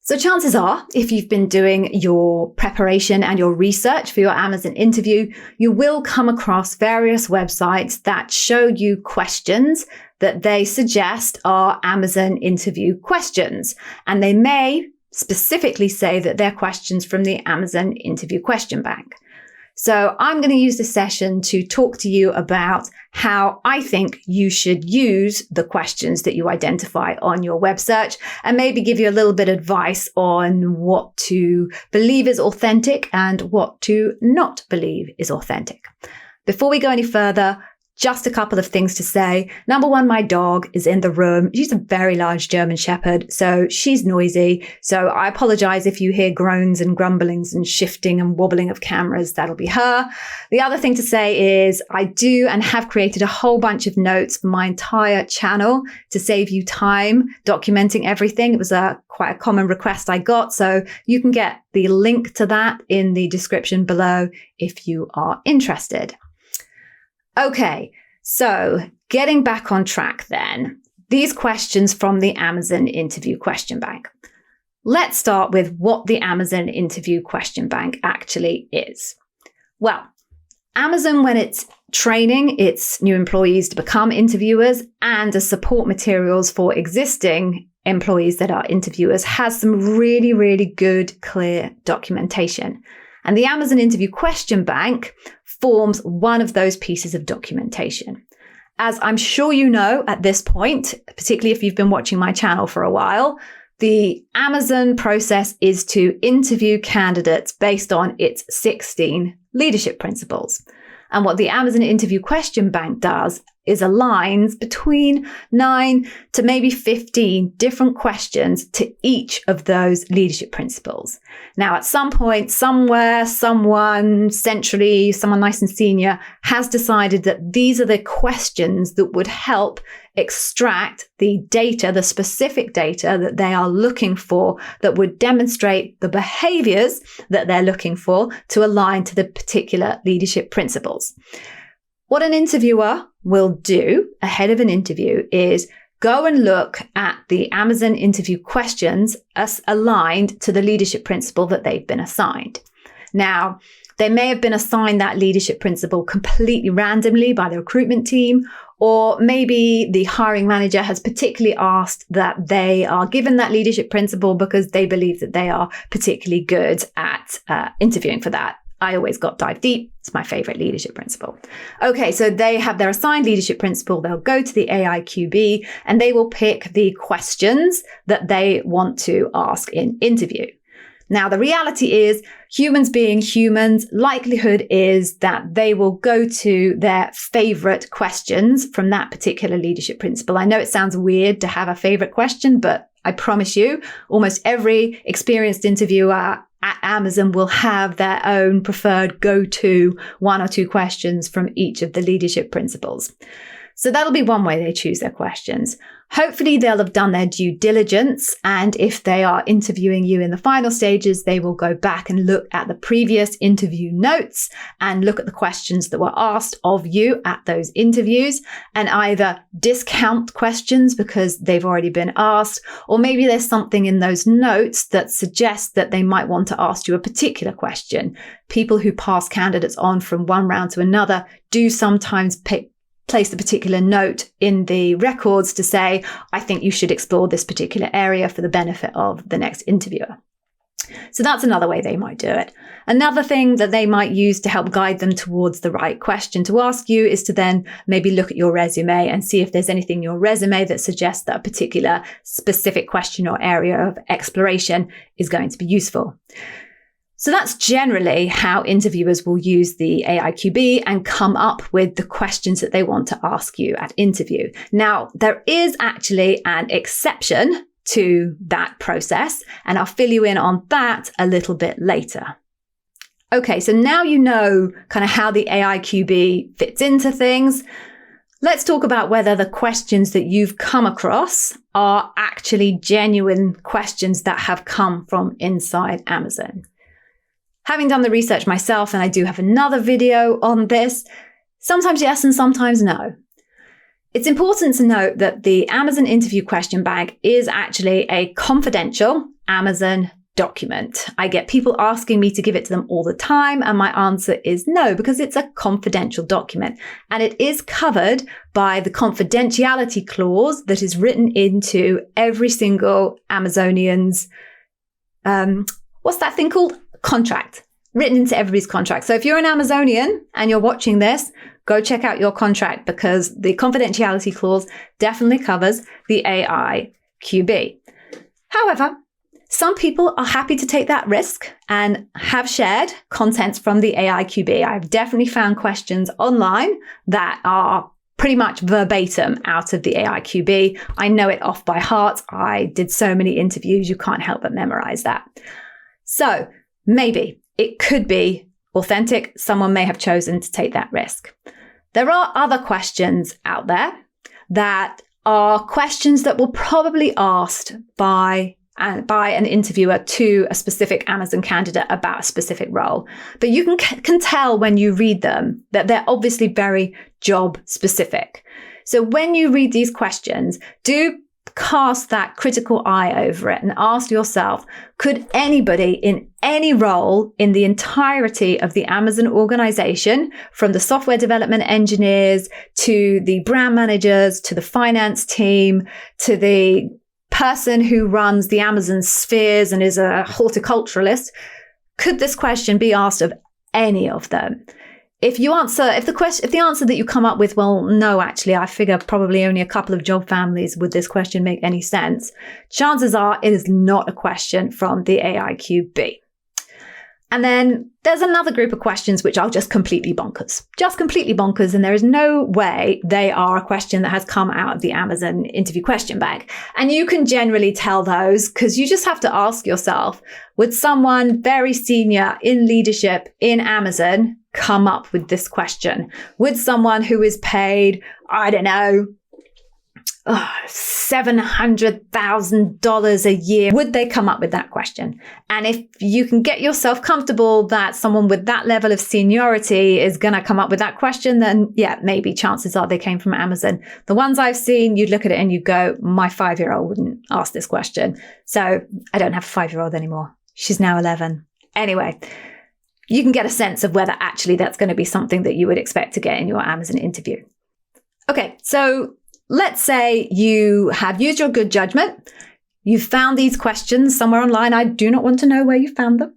So chances are, if you've been doing your preparation and your research for your Amazon interview, you will come across various websites that show you questions that they suggest are Amazon interview questions. And they may specifically say that they're questions from the Amazon interview question bank. So I'm going to use this session to talk to you about how I think you should use the questions that you identify on your web search, and maybe give you a little bit of advice on what to believe is authentic and what to not believe is authentic. Before we go any further, just a couple of things to say. Number one, my dog is in the room. She's a very large German Shepherd, so she's noisy. So I apologize if you hear groans and grumblings and shifting and wobbling of cameras. That'll be her. The other thing to say is I do and have created a whole bunch of notes for my entire channel to save you time documenting everything. It was quite a common request I got, so you can get the link to that in the description below if you are interested. Okay, so getting back on track then, these questions from the Amazon interview question bank. Let's start with what the Amazon interview question bank actually is. Well, Amazon, when it's training its new employees to become interviewers and as support materials for existing employees that are interviewers, has some really, really good, clear documentation. And the Amazon interview question bank forms one of those pieces of documentation. As I'm sure you know at this point, particularly if you've been watching my channel for a while, the Amazon process is to interview candidates based on its 16 leadership principles. And what the Amazon interview question bank does is aligns between 9 to maybe 15 different questions to each of those leadership principles. Now, at some point, somewhere, someone centrally, someone nice and senior has decided that these are the questions that would help extract the data, the specific data that they are looking for, that would demonstrate the behaviors that they're looking for to align to the particular leadership principles. What an interviewer will do ahead of an interview is go and look at the Amazon interview questions as aligned to the leadership principle that they've been assigned. Now, they may have been assigned that leadership principle completely randomly by the recruitment team, or maybe the hiring manager has particularly asked that they are given that leadership principle because they believe that they are particularly good at interviewing for that. I always got dive deep. It's my favorite leadership principle. Okay, so they have their assigned leadership principle. They'll go to the AIQB and they will pick the questions that they want to ask in interview. Now, the reality is, humans being humans, likelihood is that they will go to their favorite questions from that particular leadership principle. I know it sounds weird to have a favorite question, but I promise you, almost every experienced interviewer at Amazon will have their own preferred go-to 1 or 2 questions from each of the leadership principles. So that'll be one way they choose their questions. Hopefully they'll have done their due diligence, and if they are interviewing you in the final stages, they will go back and look at the previous interview notes and look at the questions that were asked of you at those interviews and either discount questions because they've already been asked, or maybe there's something in those notes that suggests that they might want to ask you a particular question. People who pass candidates on from one round to another do sometimes place a particular note in the records to say, I think you should explore this particular area for the benefit of the next interviewer. So that's another way they might do it. Another thing that they might use to help guide them towards the right question to ask you is to then maybe look at your resume and see if there's anything in your resume that suggests that a particular specific question or area of exploration is going to be useful. So that's generally how interviewers will use the AIQB and come up with the questions that they want to ask you at interview. Now, there is actually an exception to that process, and I'll fill you in on that a little bit later. Okay, so now you know kind of how the AIQB fits into things. Let's talk about whether the questions that you've come across are actually genuine questions that have come from inside Amazon. Having done the research myself, and I do have another video on this, sometimes yes and sometimes no. It's important to note that the Amazon interview question bank is actually a confidential Amazon document? I get people asking me to give it to them all the time, and my answer is no, because it's a confidential document and it is covered by the confidentiality clause that is written into every single Amazonian's, what's that thing called? Contract. Written into everybody's contract. So if you're an Amazonian and you're watching this, go check out your contract, because the confidentiality clause definitely covers the AIQB. However, some people are happy to take that risk and have shared contents from the AIQB. I've definitely found questions online that are pretty much verbatim out of the AIQB. I know it off by heart. I did so many interviews, you can't help but memorize that. So maybe it could be authentic. Someone may have chosen to take that risk. There are other questions out there that are questions that were probably asked by an interviewer to a specific Amazon candidate about a specific role. But you can tell when you read them that they're obviously very job specific. So when you read these questions, do cast that critical eye over it and ask yourself, could anybody in any role in the entirety of the Amazon organization, from the software development engineers to the brand managers to the finance team to the person who runs the Amazon spheres and is a horticulturalist, could this question be asked of any of them? If the answer that you come up with, well, no, actually, I figure probably only a couple of job families would this question make any sense, chances are it is not a question from the AIQB. And then there's another group of questions which are just completely bonkers, and there is no way they are a question that has come out of the Amazon interview question bank. And you can generally tell those because you just have to ask yourself, would someone very senior in leadership in Amazon come up with this question? Would someone who is paid, I don't know, $700,000 a year, would they come up with that question? And if you can get yourself comfortable that someone with that level of seniority is going to come up with that question, then yeah, maybe chances are they came from Amazon. The ones I've seen, you'd look at it and you go, my 5-year-old wouldn't ask this question. So I don't have a 5-year-old anymore. She's now 11. Anyway, you can get a sense of whether actually that's going to be something that you would expect to get in your Amazon interview. Okay, so let's say you have used your good judgment. You've found these questions somewhere online. I do not want to know where you found them.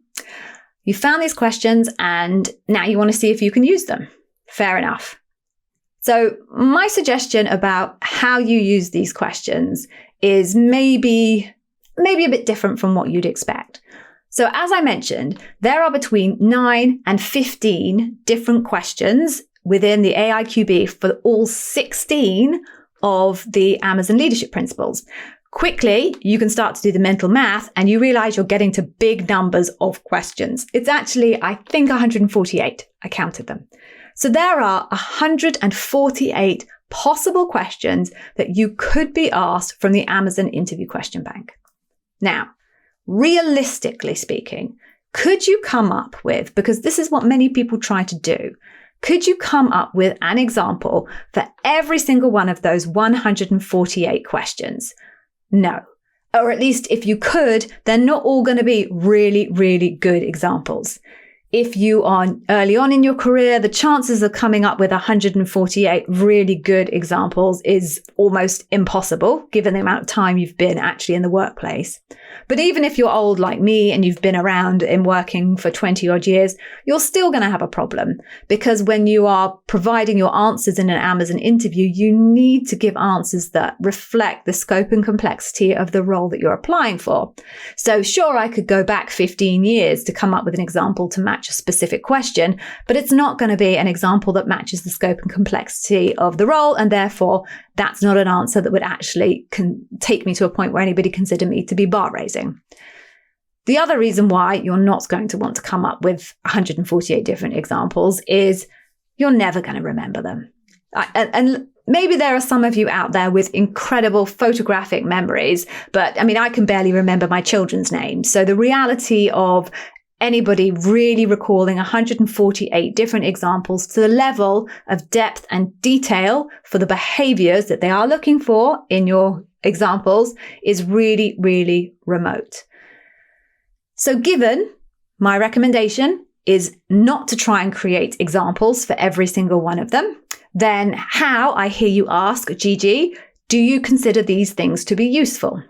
You found these questions and now you want to see if you can use them. Fair enough. So my suggestion about how you use these questions is maybe a bit different from what you'd expect. So as I mentioned, there are between 9 and 15 different questions within the AIQB for all 16 of the Amazon leadership principles. Quickly, you can start to do the mental math and you realize you're getting to big numbers of questions. It's actually, I think, 148. I counted them. So there are 148 possible questions that you could be asked from the Amazon interview question bank. Now, realistically speaking, could you come up with, because this is what many people try to do, could you come up with an example for every single one of those 148 questions? No. Or at least if you could, they're not all going to be really, really good examples. If you are early on in your career, the chances of coming up with 148 really good examples is almost impossible, given the amount of time you've been actually in the workplace. But even if you're old like me and you've been around in working for 20 odd years, you're still going to have a problem, because when you are providing your answers in an Amazon interview, you need to give answers that reflect the scope and complexity of the role that you're applying for. So sure, I could go back 15 years to come up with an example to match a specific question, but it's not going to be an example that matches the scope and complexity of the role. And therefore, that's not an answer that would actually take me to a point where anybody consider me to be bar raising. The other reason why you're not going to want to come up with 148 different examples is you're never going to remember them. And maybe there are some of you out there with incredible photographic memories, but I mean, I can barely remember my children's names. So the reality of anybody really recalling 148 different examples to the level of depth and detail for the behaviors that they are looking for in your examples is really, really remote. So given my recommendation is not to try and create examples for every single one of them, then how, I hear you ask, Gigi, do you consider these things to be useful?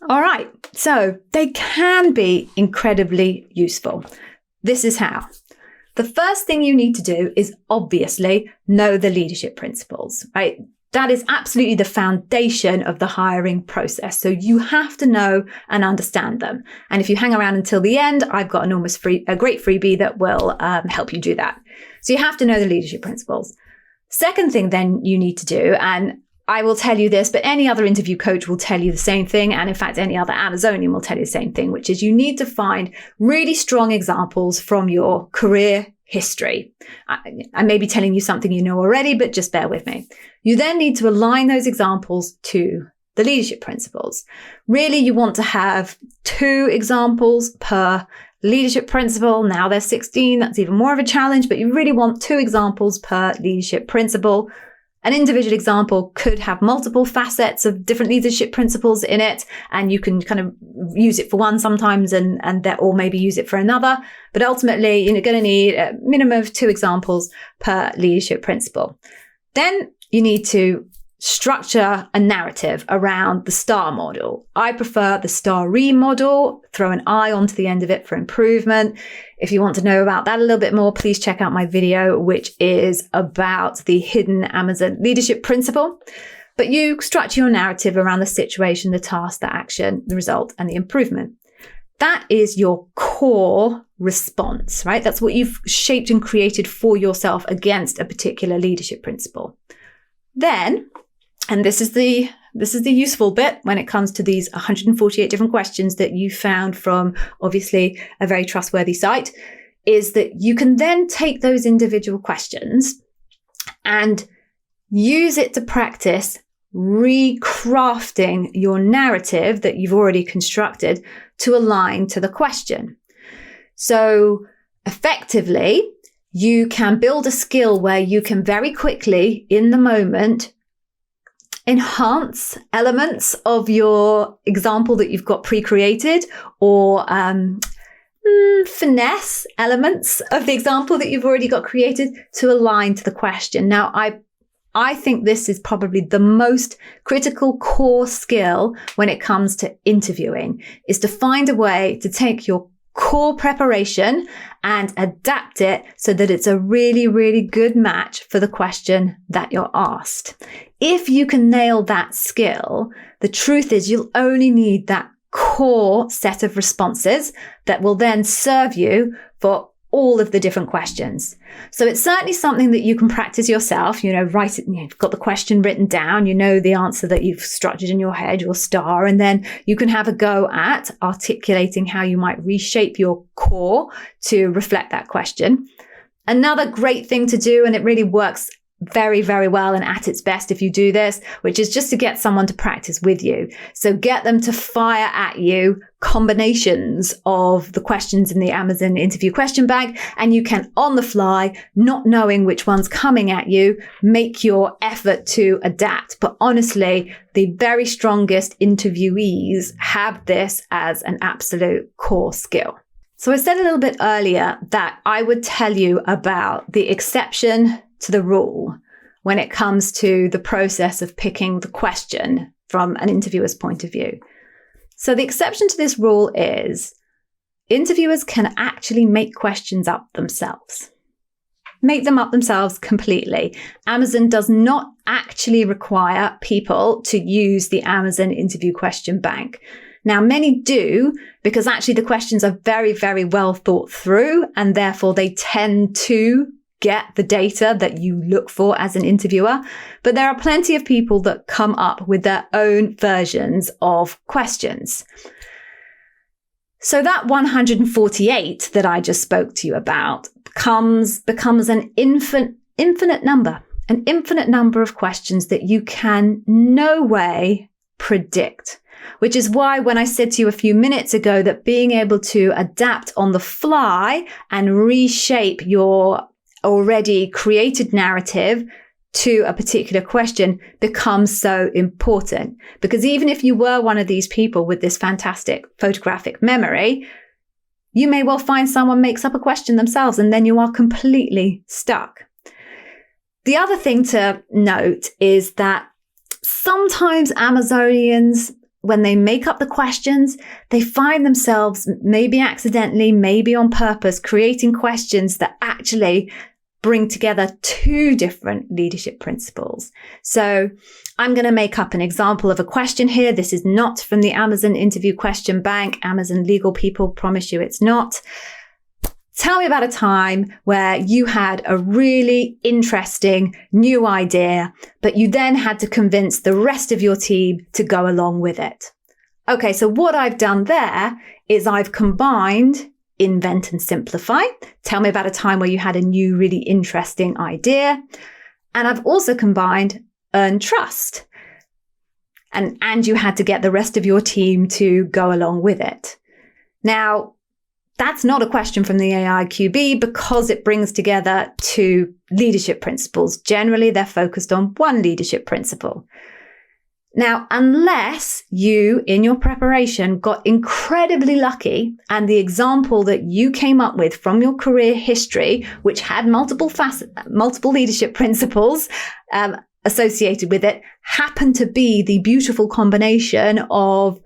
All right, so they can be incredibly useful. This is how. The first thing you need to do is obviously know the leadership principles, right? That is absolutely the foundation of the hiring process. So you have to know and understand them. And if you hang around until the end, I've got a great freebie that will help you do that. So you have to know the leadership principles. Second thing then you need to do, and I will tell you this, but any other interview coach will tell you the same thing. And in fact, any other Amazonian will tell you the same thing, which is you need to find really strong examples from your career history. I may be telling you something you know already, but just bear with me. You then need to align those examples to the leadership principles. Really, you want to have 2 examples per leadership principle. Now there's 16. That's even more of a challenge, but you really want 2 examples per leadership principle. An individual example could have multiple facets of different leadership principles in it, and you can kind of use it for one sometimes or maybe use it for another. But ultimately, you're going to need a minimum of 2 examples per leadership principle. Then you need to structure a narrative around the STAR model. I prefer the STAR-E model. Throw an I onto the end of it for improvement. If you want to know about that a little bit more, please check out my video, which is about the hidden Amazon leadership principle. But you structure your narrative around the situation, the task, the action, the result, and the improvement. That is your core response, right? That's what you've shaped and created for yourself against a particular leadership principle. Then, and this is the useful bit when it comes to these 148 different questions that you found from obviously a very trustworthy site, is that you can then take those individual questions and use it to practice recrafting your narrative that you've already constructed to align to the question. So effectively, you can build a skill where you can very quickly, in the moment, enhance elements of your example that you've got pre-created, or finesse elements of the example that you've already got created to align to the question. Now, I think this is probably the most critical core skill when it comes to interviewing, is to find a way to take your core preparation and adapt it so that it's a really, really good match for the question that you're asked. If you can nail that skill, the truth is you'll only need that core set of responses that will then serve you for all of the different questions. So it's certainly something that you can practice yourself, write it, you've got the question written down, you know the answer that you've structured in your head, your STAR, and then you can have a go at articulating how you might reshape your core to reflect that question. Another great thing to do, and it really works very, very well and at its best if you do this, which is just to get someone to practice with you. So get them to fire at you combinations of the questions in the Amazon interview question bank, and you can, on the fly, not knowing which one's coming at you, make your effort to adapt. But honestly, the very strongest interviewees have this as an absolute core skill. So I said a little bit earlier that I would tell you about the exception to the rule when it comes to the process of picking the question from an interviewer's point of view. So the exception to this rule is interviewers can actually make questions up themselves. Make them up themselves completely. Amazon does not actually require people to use the Amazon interview question bank. Now, many do, because actually the questions are very, very well thought through, and therefore they tend to get the data that you look for as an interviewer. But there are plenty of people that come up with their own versions of questions. So that 148 that I just spoke to you about becomes an infinite number of questions that you can no way predict. Which is why when I said to you a few minutes ago that being able to adapt on the fly and reshape your already created narrative to a particular question becomes so important. Because even if you were one of these people with this fantastic photographic memory, You may well find someone makes up a question themselves, and then you are completely stuck. The other thing to note is that sometimes Amazonians, when they make up the questions, they find themselves, maybe accidentally, maybe on purpose, creating questions that actually bring together two different leadership principles. So I'm going to make up an example of a question here. This is not from the Amazon interview question bank. Amazon legal people promise you it's not. Tell me about a time where you had a really interesting new idea, but you then had to convince the rest of your team to go along with it. Okay, so what I've done there is I've combined invent and simplify. Tell me about a time where you had a new, really interesting idea. And I've also combined earn trust. And you had to get the rest of your team to go along with it. Now, that's not a question from the AIQB because it brings together two leadership principles. Generally, they're focused on one leadership principle. Now, unless you, in your preparation, got incredibly lucky and the example that you came up with from your career history, which had multiple leadership principles associated with it, happened to be the beautiful combination of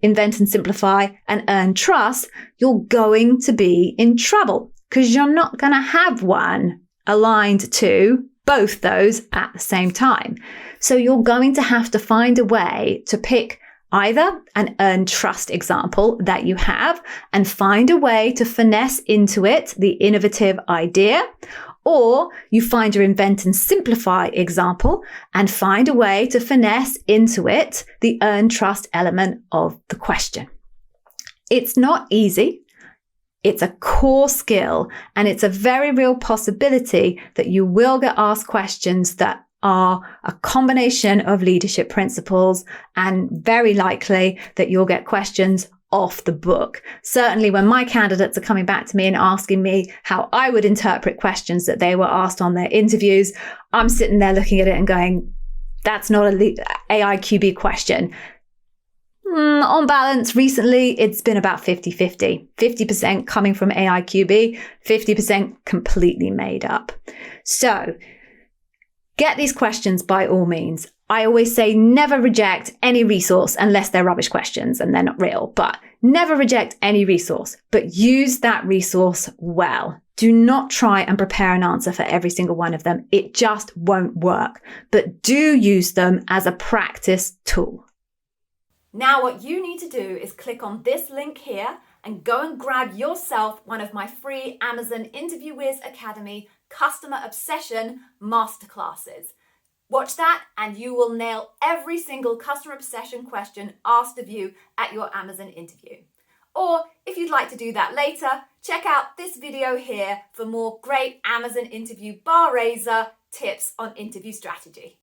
invent and simplify and earn trust, you're going to be in trouble because you're not going to have one aligned to both those at the same time. So you're going to have to find a way to pick either an earn trust example that you have and find a way to finesse into it the innovative idea, or you find your invent and simplify example and find a way to finesse into it the earn trust element of the question. It's not easy. It's a core skill, and it's a very real possibility that you will get asked questions that are a combination of leadership principles, and very likely that you'll get questions off the book. Certainly when my candidates are coming back to me and asking me how I would interpret questions that they were asked on their interviews, I'm sitting there looking at it and going, that's not an AIQB question. On balance, recently, it's been about 50-50. 50% coming from AIQB, 50% completely made up. So get these questions by all means. I always say never reject any resource unless they're rubbish questions and they're not real, but never reject any resource, but use that resource well. Do not try and prepare an answer for every single one of them. It just won't work, but do use them as a practice tool. Now what you need to do is click on this link here and go and grab yourself one of my free Amazon Interview Wiz Academy Customer Obsession Masterclasses. Watch that and you will nail every single customer obsession question asked of you at your Amazon interview. Or if you'd like to do that later, check out this video here for more great Amazon interview bar raiser tips on interview strategy.